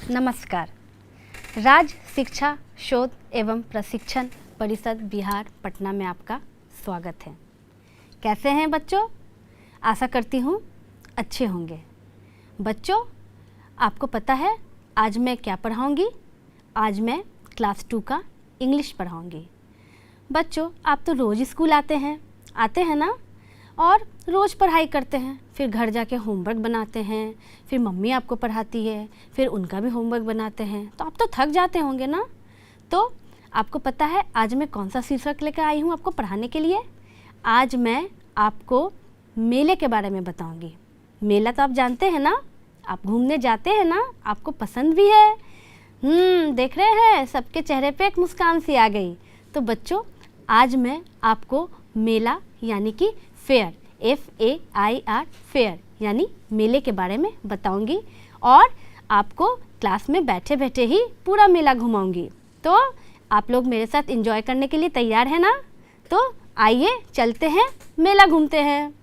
नमस्कार। राज्य शिक्षा शोध एवं प्रशिक्षण परिषद बिहार पटना में आपका स्वागत है। कैसे हैं बच्चों? आशा करती हूँ अच्छे होंगे। बच्चों, आपको पता है आज मैं क्या पढ़ाऊँगी? आज मैं क्लास 2 का इंग्लिश पढ़ाऊँगी। बच्चों, आप तो रोज़ स्कूल आते हैं ना, और रोज़ पढ़ाई करते हैं, फिर घर जाके होमवर्क बनाते हैं, फिर मम्मी आपको पढ़ाती है, फिर उनका भी होमवर्क बनाते हैं, तो आप तो थक जाते होंगे ना। तो आपको पता है आज मैं कौन सा शीर्षक लेकर आई हूँ आपको पढ़ाने के लिए? आज मैं आपको मेले के बारे में बताऊँगी। मेला तो आप जानते हैं ना, आप घूमने जाते हैं ना, आपको पसंद भी है। देख रहे हैं सबके चेहरे पे एक मुस्कान सी आ गई। तो बच्चों, आज मैं आपको मेला यानी कि फेयर, FAIR फेयर यानी मेले के बारे में बताऊंगी और आपको क्लास में बैठे बैठे ही पूरा मेला घुमाऊंगी। तो आप लोग मेरे साथ एंजॉय करने के लिए तैयार हैं ना? तो आइए चलते हैं, मेला घूमते हैं।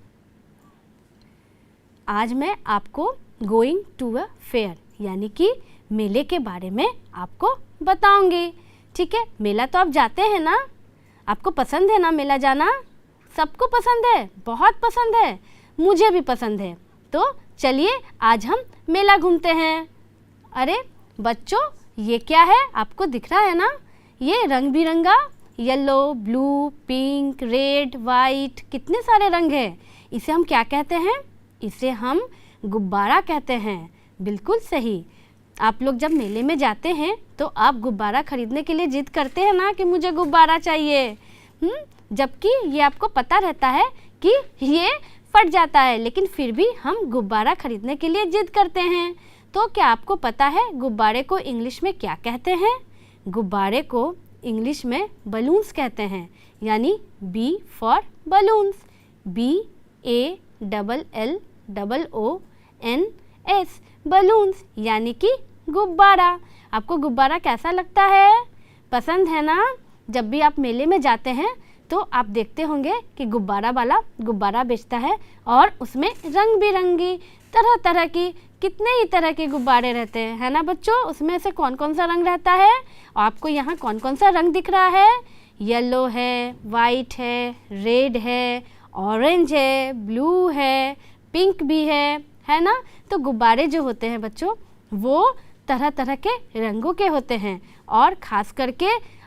आज मैं आपको गोइंग टू अ फेयर यानी कि मेले के बारे में आपको बताऊंगी। ठीक है, मेला तो आप जाते हैं ना? आपको पसंद है ना मेला जाना? सबको पसंद है, बहुत पसंद है, मुझे भी पसंद है। तो चलिए आज हम मेला घूमते हैं। अरे बच्चों, ये क्या है? आपको दिख रहा है ना? ये रंग बिरंगा yellow, blue, pink, red, white, कितने सारे रंग हैं। इसे हम क्या कहते हैं? इसे हम गुब्बारा कहते हैं। बिल्कुल सही। आप लोग जब मेले में जाते हैं तो आप गुब्बारा खरीदने के लिए जिद करते हैं ना कि मुझे गुब्बारा चाहिए। जबकि ये आपको पता रहता है कि ये फट जाता है, लेकिन फिर भी हम गुब्बारा खरीदने के लिए जिद करते हैं। तो क्या आपको पता है गुब्बारे को इंग्लिश में क्या कहते हैं? गुब्बारे को इंग्लिश में बलून्स कहते हैं, यानी B for balloons, BALLOONS, balloons यानी कि गुब्बारा। आपको गुब्बारा कैसा लगता है? पसंद है ना? जब भी आप मेले में जाते हैं तो आप देखते होंगे कि गुब्बारा वाला गुब्बारा बेचता है और उसमें रंग बिरंगी तरह तरह की कितने ही तरह के गुब्बारे रहते हैं, है ना बच्चों? उसमें से कौन कौन सा रंग रहता है? आपको यहाँ कौन कौन सा रंग दिख रहा है? येलो है, वाइट है, रेड है, ऑरेंज है, ब्लू है, पिंक भी है ना? तो गुब्बारे जो होते हैं बच्चों, वो तरह तरह के रंगों के होते हैं और ख़ास करके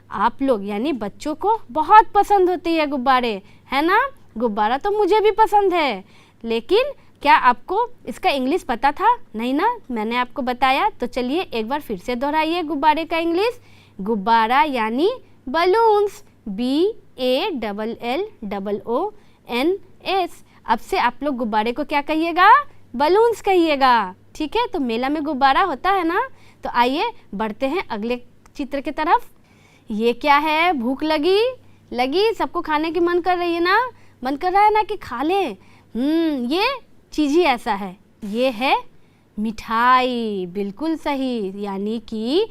आप लोग यानी बच्चों को बहुत पसंद होती है गुब्बारे, है ना? गुब्बारा तो मुझे भी पसंद है, लेकिन क्या आपको इसका इंग्लिश पता था? नहीं ना, मैंने आपको बताया। तो चलिए एक बार फिर से दोहराइए गुब्बारे का इंग्लिश। गुब्बारा यानी बलून्स, BALLOONS। अब से आप लोग गुब्बारे को क्या कहिएगा? बलून्स कहिएगा। ठीक है, तो मेला में गुब्बारा होता है ना। तो आइए बढ़ते हैं अगले चित्र की तरफ। ये क्या है? भूख लगी सबको खाने की मन कर रही है ना? मन कर रहा है ना कि खा लें। ये चीज़ ही ऐसा है, ये है मिठाई। बिल्कुल सही, यानी कि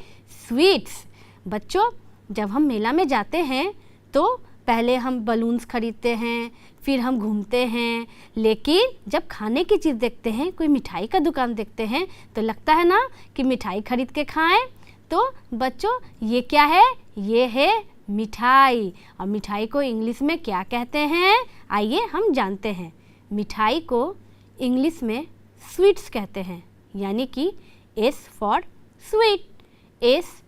स्वीट्स। बच्चों, जब हम मेला में जाते हैं तो पहले हम बलून्स खरीदते हैं, फिर हम घूमते हैं, लेकिन जब खाने की चीज़ देखते हैं, कोई मिठाई का दुकान देखते हैं, तो लगता है ना कि मिठाई खरीद के खाएं। तो बच्चों, ये क्या है? ये है मिठाई। और मिठाई को इंग्लिश में क्या कहते हैं? आइए हम जानते हैं। मिठाई को इंग्लिश में स्वीट्स कहते हैं, यानी कि S for sweet, SWEETS,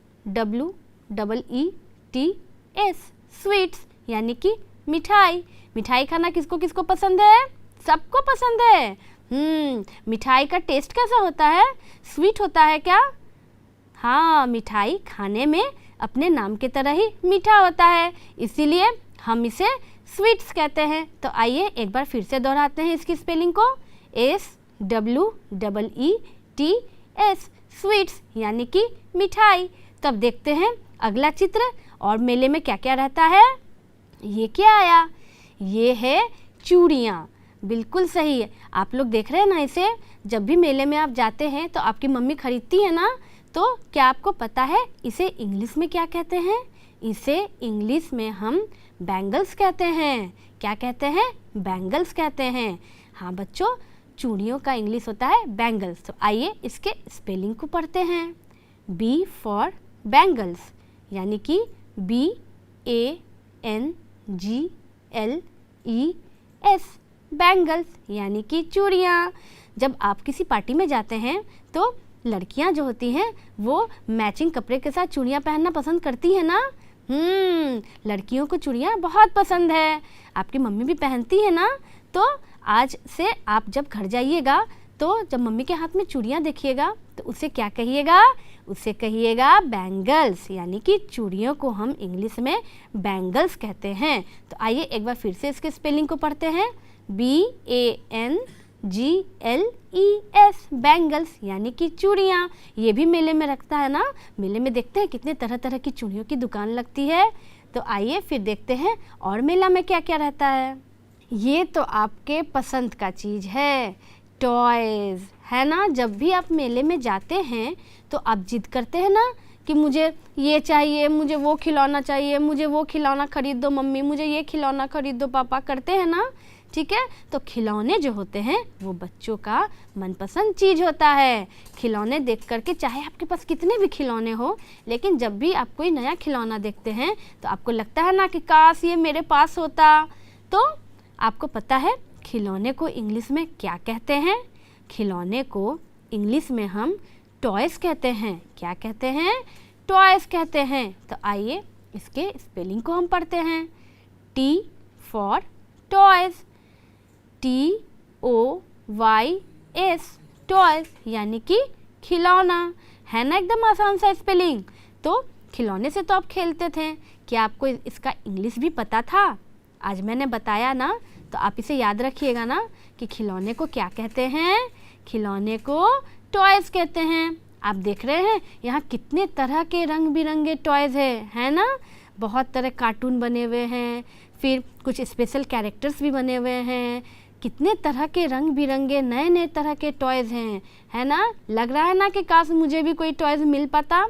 sweets यानी कि मिठाई। मिठाई खाना किसको किसको पसंद है? सबको पसंद है। मिठाई का टेस्ट कैसा होता है? स्वीट होता है क्या? हाँ, मिठाई खाने में अपने नाम की तरह ही मीठा होता है, इसीलिए हम इसे स्वीट्स कहते हैं। तो आइए एक बार फिर से दोहराते हैं इसकी स्पेलिंग को, SWEETS, स्वीट्स यानी कि मिठाई। तब देखते हैं अगला चित्र और मेले में क्या क्या रहता है। ये क्या आया? ये है चूड़ियाँ। बिल्कुल सही है, आप लोग देख रहे हैं ना इसे। जब भी मेले में आप जाते हैं तो आपकी मम्मी खरीदती है ना, तो क्या आपको पता है इसे इंग्लिश में क्या कहते हैं? इसे इंग्लिश में हम बैंगल्स कहते हैं। क्या कहते हैं? बैंगल्स कहते हैं। हाँ बच्चों, चूड़ियों का इंग्लिश होता है बैंगल्स। तो आइए इसके स्पेलिंग को पढ़ते हैं। B फॉर बैंगल्स, यानी कि BANGLES, बैंगल्स यानी कि चूड़ियाँ। जब आप किसी पार्टी में जाते हैं तो लड़कियां जो होती हैं वो मैचिंग कपड़े के साथ चूड़ियाँ पहनना पसंद करती है ना। लड़कियों को चूड़ियाँ बहुत पसंद है, आपकी मम्मी भी पहनती है ना। तो आज से आप जब घर जाइएगा तो जब मम्मी के हाथ में चूड़ियाँ देखिएगा तो उसे क्या कहिएगा, उसे कहिएगा बैंगल्स, यानी कि चूड़ियों को हम इंग्लिश में बैंगल्स कहते हैं। तो आइए एक बार फिर से इसके स्पेलिंग को पढ़ते हैं, BANGLES, बैंगल्स यानी कि चूड़ियाँ। ये भी मेले में रखता है ना, मेले में देखते हैं कितने तरह तरह की चूड़ियों की दुकान लगती है। तो आइए फिर देखते हैं और मेला में क्या क्या रहता है। ये तो आपके पसंद का चीज़ है, टॉयज़, है ना। जब भी आप मेले में जाते हैं तो आप जिद करते हैं ना कि मुझे ये चाहिए, मुझे वो खिलौना चाहिए, मुझे वो खिलौना खरीद दो मम्मी, मुझे ये खिलौना खरीद दो पापा, करते हैं ना। ठीक है, तो खिलौने जो होते हैं वो बच्चों का मनपसंद चीज़ होता है। खिलौने देख करके, चाहे आपके पास कितने भी खिलौने हो, लेकिन जब भी आप कोई नया खिलौना देखते हैं तो आपको लगता है ना कि काश ये मेरे पास होता। तो आपको पता है खिलौने को इंग्लिश में क्या कहते हैं? खिलौने को इंग्लिश में हम टॉयज़ कहते हैं। क्या कहते हैं? टॉयज़ कहते हैं। तो आइए इसके स्पेलिंग को हम पढ़ते हैं। T for toys, TOYS, toys यानी कि खिलौना, है ना। एकदम आसान सा स्पेलिंग। तो खिलौने से तो आप खेलते थे, क्या आपको इसका इंग्लिश भी पता था? आज मैंने बताया ना, तो आप इसे याद रखिएगा ना कि खिलौने को क्या कहते हैं। खिलौने को टॉयज़ कहते हैं। आप देख रहे हैं यहाँ कितने तरह के रंग बिरंगे टॉयज़ है ना। बहुत तरह कार्टून बने हुए हैं, फिर कुछ स्पेशल कैरेक्टर्स भी बने हुए हैं। कितने तरह के रंग बिरंगे नए नए तरह के टॉयज़ हैं, है ना। लग रहा है ना कि काश मुझे भी कोई टॉयज़ मिल पाता।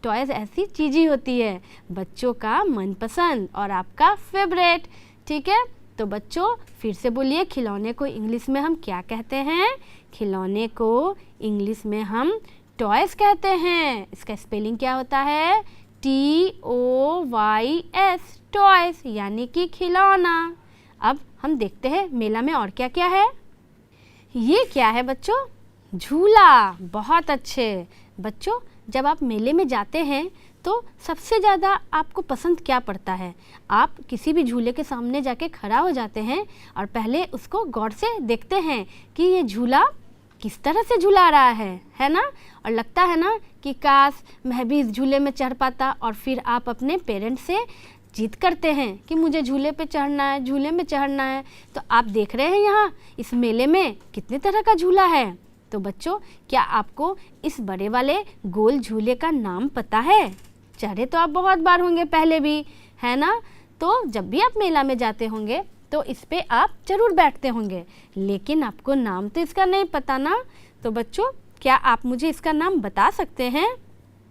टॉयज़ ऐसी चीज़ ही होती है, बच्चों का मनपसंद और आपका फेवरेट। ठीक है, तो बच्चों फिर से बोलिए, खिलौने को इंग्लिश में हम क्या कहते हैं? खिलौने को इंग्लिश में हम टॉयज़ कहते हैं। इसका स्पेलिंग क्या होता है? TOYS, टॉयज़ यानी कि खिलौना। अब हम देखते हैं मेला में और क्या क्या है। ये क्या है बच्चों? झूला। बहुत अच्छे बच्चों, जब आप मेले में जाते हैं तो सबसे ज़्यादा आपको पसंद क्या पड़ता है? आप किसी भी झूले के सामने जाके खड़ा हो जाते हैं और पहले उसको गौर से देखते हैं कि ये झूला किस तरह से झूला रहा है ना। और लगता है ना कि काश मैं भी इस झूले में चढ़ पाता। और फिर आप अपने पेरेंट्स से जिद करते हैं कि मुझे झूले पे चढ़ना है, झूले में चढ़ना है। तो आप देख रहे हैं यहाँ इस मेले में कितने तरह का झूला है। तो बच्चों, क्या आपको इस बड़े वाले गोल झूले का नाम पता है? चढ़े तो आप बहुत बार होंगे पहले भी, है ना। तो जब भी आप मेला में जाते होंगे तो इस पे आप ज़रूर बैठते होंगे, लेकिन आपको नाम तो इसका नहीं पता ना। तो बच्चों, क्या आप मुझे इसका नाम बता सकते हैं?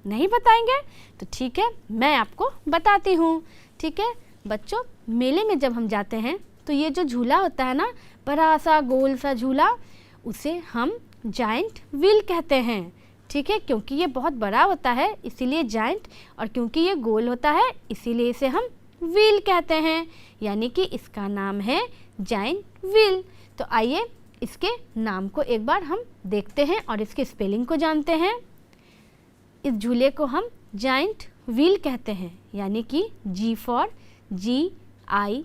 नहीं बताएंगे? तो ठीक है, मैं आपको बताती हूँ। ठीक है बच्चों, मेले में जब हम जाते हैं तो ये जो झूला होता है ना, बड़ा सा गोल सा झूला, उसे हम जाइंट व्हील कहते हैं। ठीक है, क्योंकि ये बहुत बड़ा होता है इसीलिए जाइंट, और क्योंकि ये गोल होता है इसीलिए इसे हम व्हील कहते हैं, यानी कि इसका नाम है जाइंट व्हील। तो आइए इसके नाम को एक बार हम देखते हैं और इसके स्पेलिंग को जानते हैं। इस झूले को हम जाइंट व्हील कहते हैं, यानी कि G for GIANT,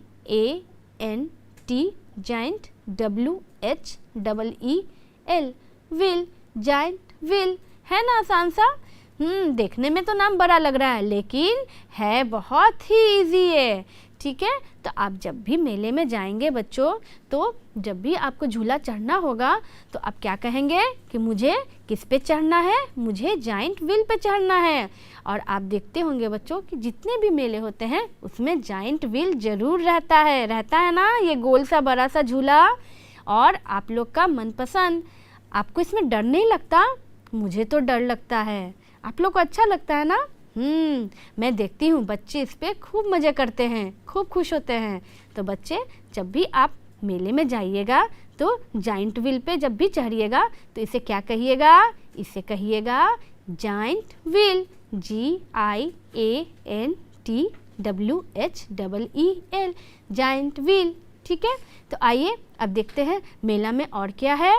giant, WHEEL, wheel, giant wheel, है ना आसान सा। देखने में तो नाम बड़ा लग रहा है लेकिन है बहुत ही इजी है। ठीक है, तो आप जब भी मेले में जाएंगे बच्चों, तो जब भी आपको झूला चढ़ना होगा तो आप क्या कहेंगे कि मुझे किस पे चढ़ना है? मुझे जाइंट व्हील पे चढ़ना है। और आप देखते होंगे बच्चों कि जितने भी मेले होते हैं उसमें जाइंट व्हील ज़रूर रहता है ना, ये गोल सा बड़ा सा झूला। और आप लोग का मनपसंद। आपको इसमें डर नहीं लगता? मुझे तो डर लगता है। आप लोग को अच्छा लगता है ना? मैं देखती हूँ बच्चे इस पे खूब मज़े करते हैं, खूब खुश होते हैं। तो बच्चे, जब भी आप मेले में जाइएगा तो जाइंट व्हील पे जब भी चढ़िएगा तो इसे क्या कहिएगा? इसे कहिएगा giant wheel, GIANTWHEEL, giant wheel. ठीक है, तो आइए अब देखते हैं मेला में और क्या है।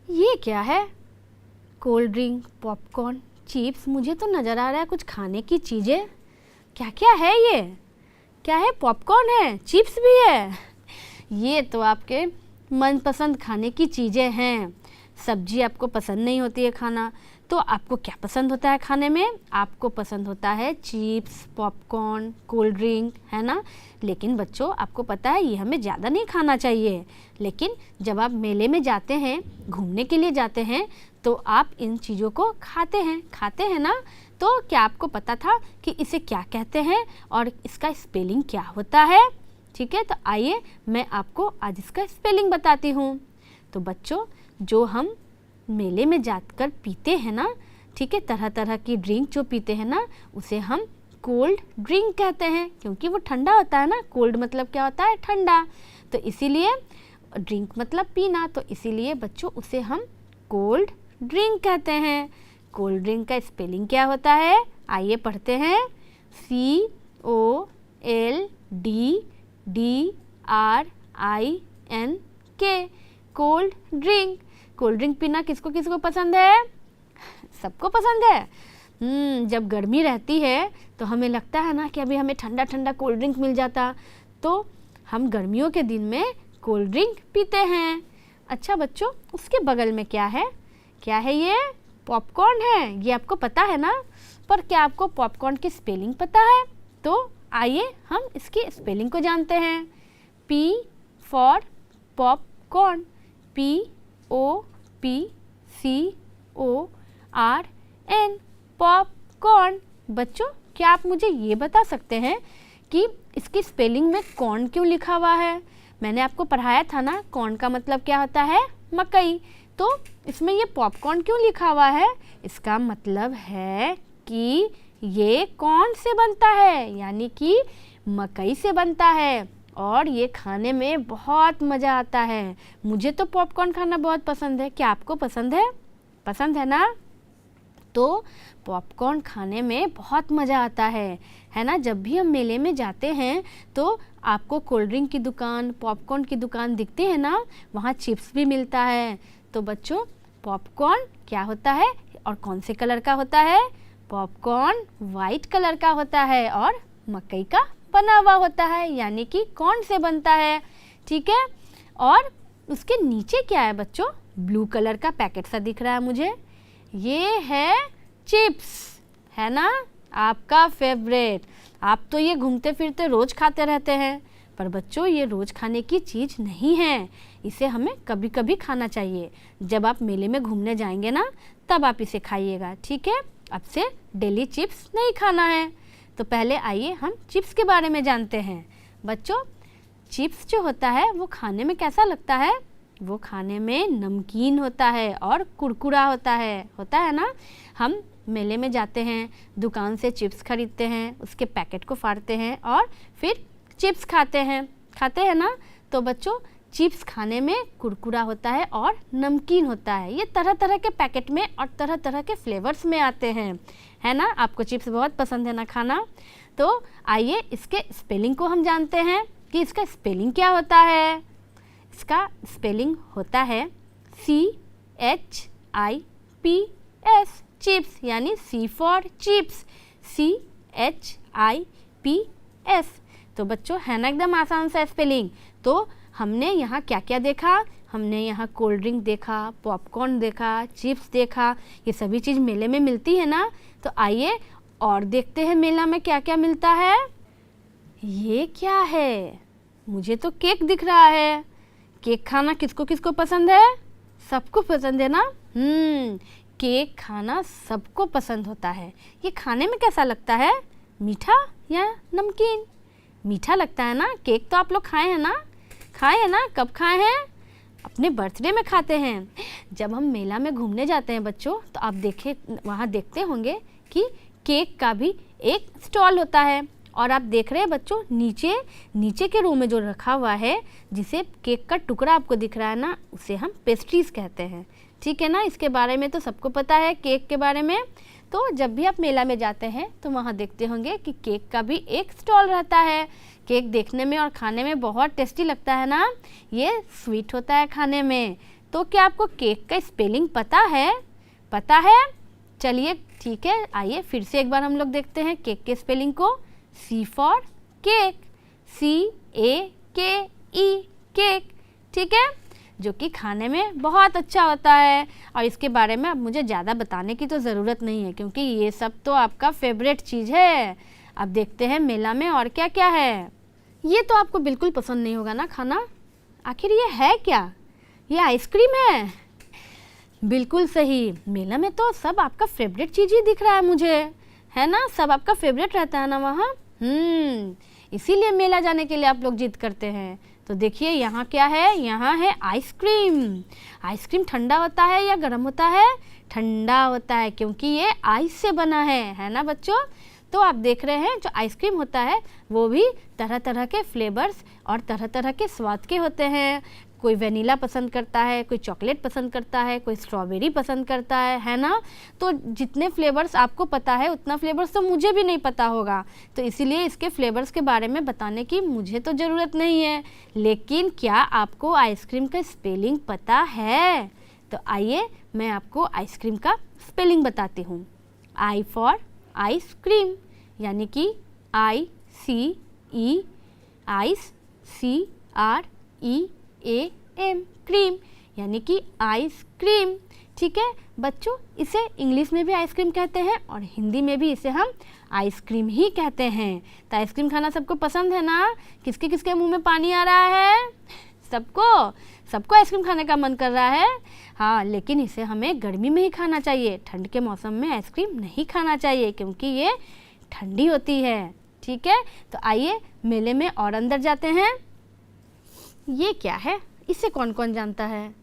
ये क्या है? कोल्ड ड्रिंक, पॉपकॉर्न, चिप्स, मुझे तो नज़र आ रहा है कुछ खाने की चीज़ें। क्या क्या है ये? क्या है? पॉपकॉर्न है, चिप्स भी है। ये तो आपके मनपसंद खाने की चीज़ें हैं। सब्जी आपको पसंद नहीं होती है खाना, तो आपको क्या पसंद होता है खाने में? आपको पसंद होता है चिप्स, पॉपकॉर्न, कोल्ड ड्रिंक, है ना। लेकिन बच्चों, आपको पता है ये हमें ज़्यादा नहीं खाना चाहिए। लेकिन जब आप मेले में जाते हैं, घूमने के लिए जाते हैं, तो आप इन चीज़ों को खाते हैं ना। तो क्या आपको पता था कि इसे क्या कहते हैं और इसका स्पेलिंग क्या होता है? ठीक है, तो आइए मैं आपको आज इसका स्पेलिंग बताती हूँ। तो बच्चों, जो हम मेले में जाकर पीते हैं ना, ठीक है, तरह तरह की ड्रिंक जो पीते हैं ना, उसे हम कोल्ड ड्रिंक कहते हैं, क्योंकि वो ठंडा होता है ना। कोल्ड मतलब क्या होता है? ठंडा। तो इसीलिए ड्रिंक मतलब पीना, तो इसीलिए बच्चों उसे हम कोल्ड ड्रिंक कहते हैं। कोल्ड ड्रिंक का स्पेलिंग क्या होता है? आइए पढ़ते हैं। COLDDRINK, cold drink. Cold drink पीना किसको किसको पसंद है? सबको पसंद है। जब गर्मी रहती है तो हमें लगता है ना कि अभी हमें ठंडा ठंडा कोल्ड ड्रिंक मिल जाता, तो हम गर्मियों के दिन में कोल्ड ड्रिंक पीते हैं। अच्छा बच्चों, उसके बगल में क्या है? क्या है ये? पॉपकॉर्न है। ये आपको पता है ना। पर क्या आपको पॉपकॉर्न की स्पेलिंग पता है? तो आइए हम इसकी स्पेलिंग को जानते हैं। P for popcorn, POPCORN, popcorn. बच्चों, क्या आप मुझे ये बता सकते हैं कि इसकी स्पेलिंग में कॉर्न क्यों लिखा हुआ है? मैंने आपको पढ़ाया था ना, कॉर्न का मतलब क्या होता है? मकई। तो इसमें ये पॉपकॉर्न क्यों लिखा हुआ है? इसका मतलब है कि ये कॉर्न से बनता है, यानी कि मकई से बनता है, और ये खाने में बहुत मज़ा आता है। मुझे तो पॉपकॉर्न खाना बहुत पसंद है। क्या आपको पसंद है? पसंद है ना। तो पॉपकॉर्न खाने में बहुत मज़ा आता है ना। जब भी हम मेले में जाते हैं तो आपको कोल्ड ड्रिंक की दुकान, पॉपकॉर्न की दुकान दिखती है ना, वहाँ चिप्स भी मिलता है। तो बच्चों, पॉपकॉर्न क्या होता है और कौन से कलर का होता है? पॉपकॉर्न वाइट कलर का होता है और मकई का बना हुआ होता है, यानी कि कॉर्न से बनता है। ठीक है, और उसके नीचे क्या है बच्चों? ब्लू कलर का पैकेट सा दिख रहा है मुझे। ये है चिप्स, है ना, आपका फेवरेट। आप तो ये घूमते फिरते रोज़ खाते रहते हैं, पर बच्चों ये रोज़ खाने की चीज़ नहीं है। इसे हमें कभी कभी खाना चाहिए। जब आप मेले में घूमने जाएंगे ना, तब आप इसे खाइएगा। ठीक है, अब से डेली चिप्स नहीं खाना है। तो पहले आइए हम चिप्स के बारे में जानते हैं। बच्चों, चिप्स जो होता है वो खाने में कैसा लगता है? वो खाने में नमकीन होता है और कुरकुरा होता है ना। हम मेले में जाते हैं, दुकान से चिप्स खरीदते हैं, उसके पैकेट को फाड़ते हैं और फिर चिप्स खाते हैं ना। तो बच्चों, चिप्स खाने में कुरकुरा होता है और नमकीन होता है। ये तरह तरह के पैकेट में और तरह तरह के फ्लेवर्स में आते हैं, है ना। आपको चिप्स बहुत पसंद है ना खाना। तो आइए इसके स्पेलिंग को हम जानते हैं कि इसका स्पेलिंग क्या होता है। इसका स्पेलिंग होता है CHIPS, चिप्स, यानी C फॉर चिप्स, CHIPS। तो बच्चों, है ना एकदम आसान सा स्पेलिंग। तो हमने यहाँ क्या क्या देखा? हमने यहाँ कोल्ड ड्रिंक देखा, पॉपकॉर्न देखा, चिप्स देखा। ये सभी चीज़ मेले में मिलती है ना। तो आइए और देखते हैं मेला में क्या क्या मिलता है। ये क्या है? मुझे तो केक दिख रहा है। केक खाना किसको किसको पसंद है? सबको पसंद है ना। केक खाना सबको पसंद होता है। ये खाने में कैसा लगता है? मीठा या नमकीन? मीठा लगता है ना। केक तो आप लोग खाए हैं ना? कब खाए हैं? अपने बर्थडे में खाते हैं। जब हम मेला में घूमने जाते हैं बच्चों, तो आप वहाँ देखते होंगे कि केक का भी एक स्टॉल होता है। और आप देख रहे हैं बच्चों, नीचे के रो में जो रखा हुआ है, जिसे केक का टुकड़ा आपको दिख रहा है ना, उसे हम पेस्ट्रीज कहते हैं। ठीक है ना। इसके बारे में तो सबको पता है, केक के बारे में। तो जब भी आप मेला में जाते हैं तो वहाँ देखते होंगे कि केक का भी एक स्टॉल रहता है। केक देखने में और खाने में बहुत टेस्टी लगता है ना, ये स्वीट होता है खाने में। तो क्या आपको केक का स्पेलिंग पता है? पता है? चलिए ठीक है, आइए फिर से एक बार हम लोग देखते हैं केक के स्पेलिंग को। C for cake, CAKE, cake, ठीक है, जो कि खाने में बहुत अच्छा होता है। और इसके बारे में अब मुझे ज़्यादा बताने की तो ज़रूरत नहीं है, क्योंकि ये सब तो आपका फेवरेट चीज़ है। अब देखते हैं मेला में और क्या क्या है। ये तो आपको बिल्कुल पसंद नहीं होगा ना खाना। आखिर ये है क्या? ये आइसक्रीम है। बिल्कुल सही, मेला में तो सब आपका फेवरेट चीज़ ही दिख रहा है मुझे, है ना। सब आपका फेवरेट रहता है ना वहाँ। इसीलिए मेला जाने के लिए आप लोग जिद करते हैं। तो देखिए यहाँ क्या है, यहाँ है आइसक्रीम। आइसक्रीम ठंडा होता है या गर्म होता है? ठंडा होता है, क्योंकि ये आइस से बना है ना बच्चों। तो आप देख रहे हैं जो आइसक्रीम होता है वो भी तरह तरह के फ्लेवर्स और तरह तरह के स्वाद के होते हैं। कोई वेनिला पसंद करता है, कोई चॉकलेट पसंद करता है, कोई स्ट्रॉबेरी पसंद करता है ना। तो जितने फ्लेवर्स आपको पता है उतना फ्लेवर्स तो मुझे भी नहीं पता होगा। तो इसीलिए इसके फ्लेवर्स के बारे में बताने की मुझे तो ज़रूरत नहीं है। लेकिन क्या आपको आइसक्रीम का स्पेलिंग पता है? तो आइए मैं आपको आइसक्रीम का स्पेलिंग बताती हूँ। I फॉर आइसक्रीम, यानी कि ICE, आइस, CREAM, क्रीम, यानी कि आइसक्रीम। ठीक है बच्चों, इसे इंग्लिश में भी आइसक्रीम कहते हैं और हिंदी में भी इसे हम आइसक्रीम ही कहते हैं। तो आइसक्रीम खाना सबको पसंद है ना? किसके किसके मुंह में पानी आ रहा है? सबको आइसक्रीम खाने का मन कर रहा है। हाँ, लेकिन इसे हमें गर्मी में ही खाना चाहिए। ठंड के मौसम में आइसक्रीम नहीं खाना चाहिए, क्योंकि ये ठंडी होती है। ठीक है, तो आइए मेले में और अंदर जाते हैं। ये क्या है? इसे कौन कौन जानता है?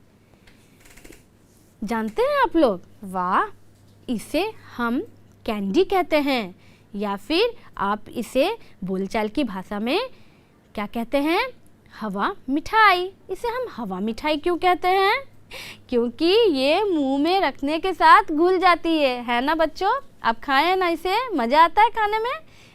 जानते हैं आप लोग? वाह, इसे हम कैंडी कहते हैं, या फिर आप इसे बोलचाल की भाषा में क्या कहते हैं? हवा मिठाई। इसे हम हवा मिठाई क्यों कहते हैं? क्योंकि ये मुंह में रखने के साथ घुल जाती है ना बच्चों। आप खाएं ना, इसे मज़ा आता है खाने में।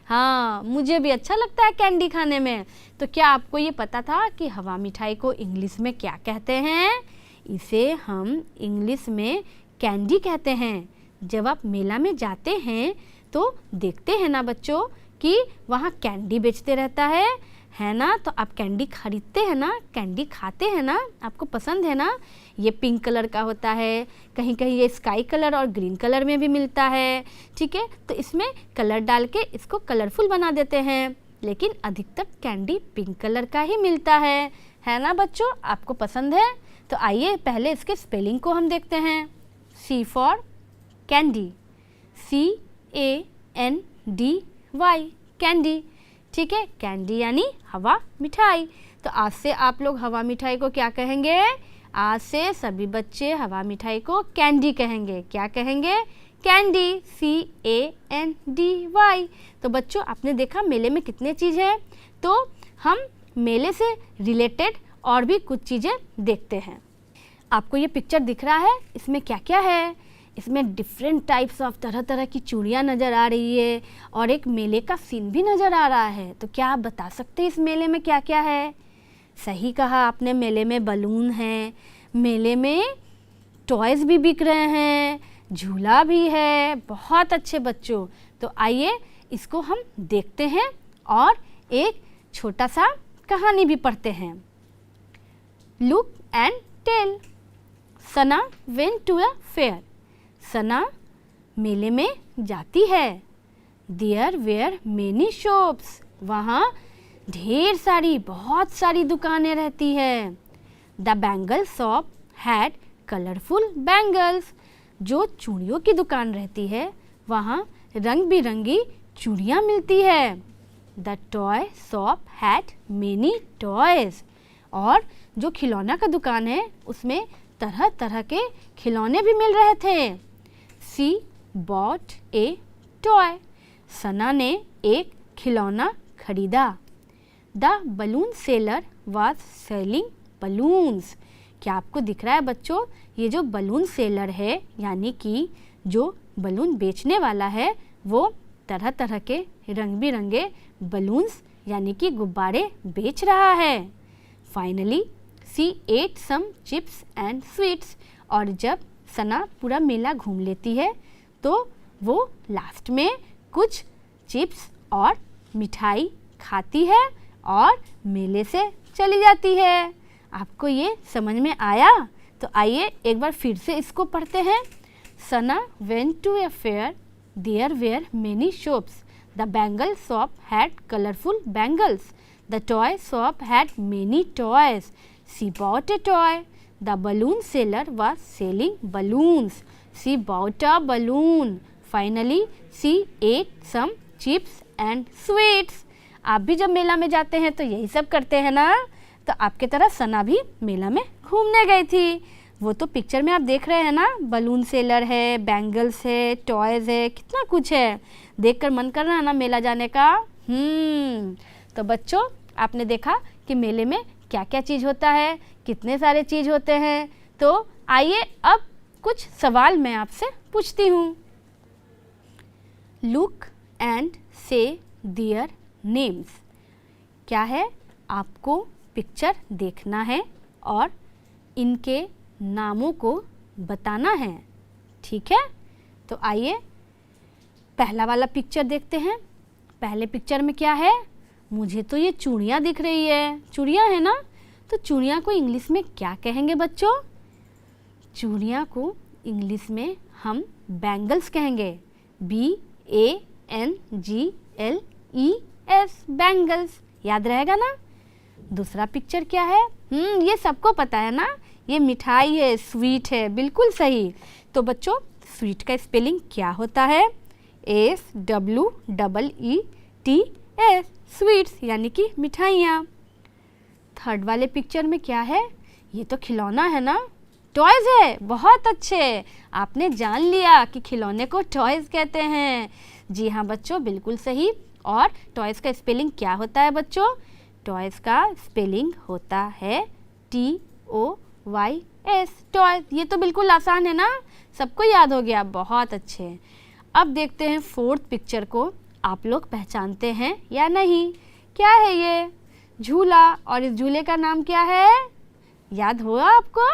हाँ, मुझे भी अच्छा लगता है कैंडी खाने में। तो क्या आपको ये पता था कि हवा मिठाई को इंग्लिश में क्या कहते हैं? इसे हम इंग्लिश में कैंडी कहते हैं। जब आप मेला में जाते हैं तो देखते हैं ना बच्चों कि वहाँ कैंडी बेचते रहता है ना। तो आप कैंडी खरीदते हैं ना, कैंडी खाते हैं ना, आपको पसंद है ना। ये पिंक कलर का होता है, कहीं कहीं ये स्काई कलर और ग्रीन कलर में भी मिलता है। ठीक है, तो इसमें कलर डाल के इसको कलरफुल बना देते हैं, लेकिन अधिकतर कैंडी पिंक कलर का ही मिलता है ना बच्चों। आपको पसंद है? तो आइए पहले इसके स्पेलिंग को हम देखते हैं। C for candy, CANDY, candy. ठीक है, कैंडी यानी हवा मिठाई। तो आज से आप लोग हवा मिठाई को क्या कहेंगे? आज से सभी बच्चे हवा मिठाई को कैंडी कहेंगे। क्या कहेंगे? Candy, CANDY। तो बच्चों, आपने देखा मेले में कितने चीज़ है। तो हम मेले से रिलेटेड और भी कुछ चीज़ें देखते हैं। आपको ये पिक्चर दिख रहा है, इसमें क्या क्या है? इसमें डिफरेंट टाइप्स ऑफ तरह तरह की चूड़ियाँ नज़र आ रही है और एक मेले का सीन भी नज़र आ रहा है। तो क्या आप बता सकते हैं इस मेले में क्या क्या है? सही कहा आपने, मेले में बलून है, मेले में टॉयज़ भी बिक रहे हैं, झूला भी है। बहुत अच्छे बच्चों, तो आइए इसको हम देखते हैं और एक छोटा सा कहानी भी पढ़ते हैं। Look and tell. Sana went to a fair. Sana मेले में जाती है। There were many shops. वहाँ ढेर सारी, बहुत सारी दुकानें रहती है। The bangle shop had colourful bangles. जो चूड़ियों की दुकान रहती है वहाँ रंग बिरंगी चूड़ियाँ मिलती है। The toy shop had many toys. और जो खिलौना का दुकान है उसमें तरह तरह के खिलौने भी मिल रहे थे। सी बॉट ए टॉय। सना ने एक खिलौना खरीदा। The balloon seller was selling balloons. क्या आपको दिख रहा है बच्चों? ये जो बलून सेलर है यानी कि जो बलून बेचने वाला है वो तरह तरह के रंग बिरंगे बलून्स यानी कि गुब्बारे बेच रहा है। Finally she ate some chips and sweets. और जब सना पूरा मेला घूम लेती है तो वो लास्ट में कुछ चिप्स और मिठाई खाती है और मेले से चली जाती है। आपको ये समझ में आया? तो आइए एक बार फिर से इसको पढ़ते हैं। सना went to a fair. There were many shops. The bangle shop had colorful bangles. The toy shop had many toys. She bought a toy. The balloon seller was selling balloons. She bought a balloon. Finally, she ate some chips and sweets. आप भी जब मेला में जाते हैं तो यही सब करते हैं ना? तो आपके तरह सना भी मेला में घूमने गई थी। वो तो पिक्चर में आप देख रहे हैं ना, बलून सेलर है, बैंगल्स है, टॉयज़ है, कितना कुछ है। देखकर मन कर रहा है ना मेला जाने का। तो बच्चों आपने देखा कि मेले में क्या क्या चीज़ होता है, कितने सारे चीज़ होते हैं। तो आइए अब कुछ सवाल मैं आपसे पूछती हूँ। लुक एंड से देयर नेम्स। क्या है? आपको पिक्चर देखना है और इनके नामों को बताना है, ठीक है? तो आइए पहला वाला पिक्चर देखते हैं। पहले पिक्चर में क्या है? मुझे तो ये चूड़ियाँ दिख रही है। चूड़ियाँ है ना? तो चूड़ियाँ को इंग्लिश में क्या कहेंगे बच्चों? चूड़ियाँ को इंग्लिश में हम बैंगल्स कहेंगे। BANGLES, bangles. याद रहेगा ना? दूसरा पिक्चर क्या है? ये सबको पता है ना, ये मिठाई है, स्वीट है, बिल्कुल सही। तो बच्चों स्वीट का स्पेलिंग क्या होता है? SWEETS, स्वीट्स यानी कि मिठाइयाँ। थर्ड वाले पिक्चर में क्या है? ये तो खिलौना है ना, टॉयज़ है। बहुत अच्छे, आपने जान लिया कि खिलौने को टॉयज़ कहते हैं। जी हाँ बच्चों, बिल्कुल सही। और टॉयज़ का स्पेलिंग क्या होता है बच्चों? टॉयज़ का स्पेलिंग होता है TOYS, टॉयज़। ये तो बिल्कुल आसान है ना, सबको याद हो गया। बहुत अच्छे। अब देखते हैं फोर्थ पिक्चर को, आप लोग पहचानते हैं या नहीं? क्या है ये? झूला। और इस झूले का नाम क्या है? याद हुआ आपको?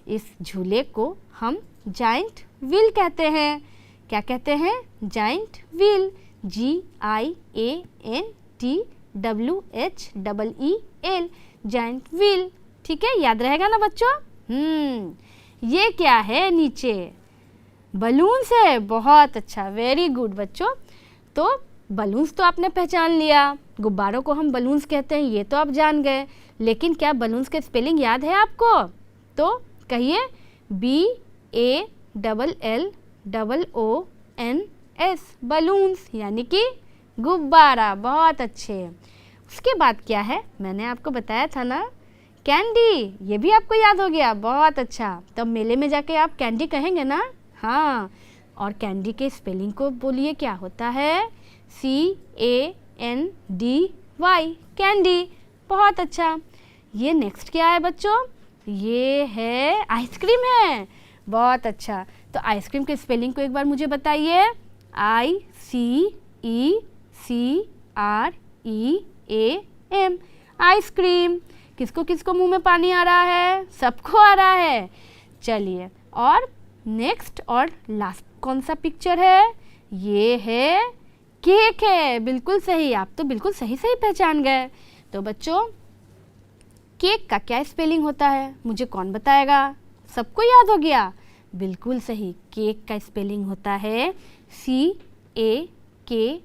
इस झूले को हम जाइंट व्हील कहते हैं। क्या कहते हैं? Giant wheel. GIANTWHEEL, giant wheel. ठीक है, याद रहेगा ना बच्चों? ये क्या है नीचे? बलून्स है। बहुत अच्छा, वेरी गुड बच्चों। तो बलून्स तो आपने पहचान लिया, गुब्बारों को हम बलून्स कहते हैं, ये तो आप जान गए। लेकिन क्या बलून्स के स्पेलिंग याद है आपको? तो कहिए BALLOONS, बलून्स यानी कि गुब्बारा। बहुत अच्छे। उसके बाद क्या है? मैंने आपको बताया था ना, कैंडी। ये भी आपको याद हो गया। बहुत अच्छा। तब मेले में जाके आप कैंडी कहेंगे ना? हाँ। और कैंडी के स्पेलिंग को बोलिए, क्या होता है? CANDY, candy. बहुत अच्छा। ये नेक्स्ट क्या है बच्चों? ये है आइसक्रीम है। बहुत अच्छा। तो आइसक्रीम के स्पेलिंग को एक बार मुझे बताइए। ICECREAM, ice cream. किसको किसको मुंह में पानी आ रहा है? सबको आ रहा है। चलिए, और नेक्स्ट और लास्ट कौन सा पिक्चर है? ये है केक है। बिल्कुल सही, आप तो बिल्कुल सही सही पहचान गए। तो बच्चों केक का क्या स्पेलिंग होता है? मुझे कौन बताएगा? सबको याद हो गया? बिल्कुल सही, केक का स्पेलिंग होता है CAKE,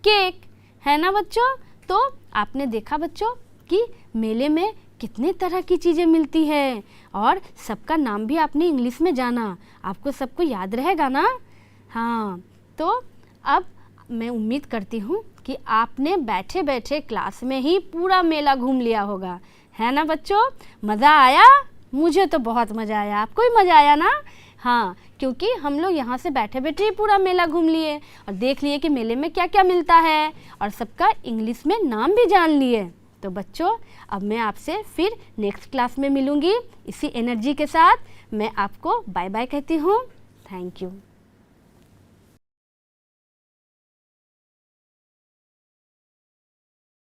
केक। है ना बच्चों? तो आपने देखा बच्चों कि मेले में कितने तरह की चीज़ें मिलती हैं और सबका नाम भी आपने इंग्लिश में जाना। आपको सबको याद रहेगा ना? हाँ। तो अब मैं उम्मीद करती हूँ कि आपने बैठे बैठे क्लास में ही पूरा मेला घूम लिया होगा। है ना बच्चों? मज़ा आया? मुझे तो बहुत मज़ा आया। आपको भी मज़ा आया ना? हाँ, क्योंकि हम लोग यहाँ से बैठे बैठे ही पूरा मेला घूम लिए और देख लिए कि मेले में क्या क्या मिलता है और सबका इंग्लिश में नाम भी जान लिए। तो बच्चों अब मैं आपसे फिर नेक्स्ट क्लास में मिलूँगी इसी एनर्जी के साथ। मैं आपको बाय बाय कहती हूँ। Thank you.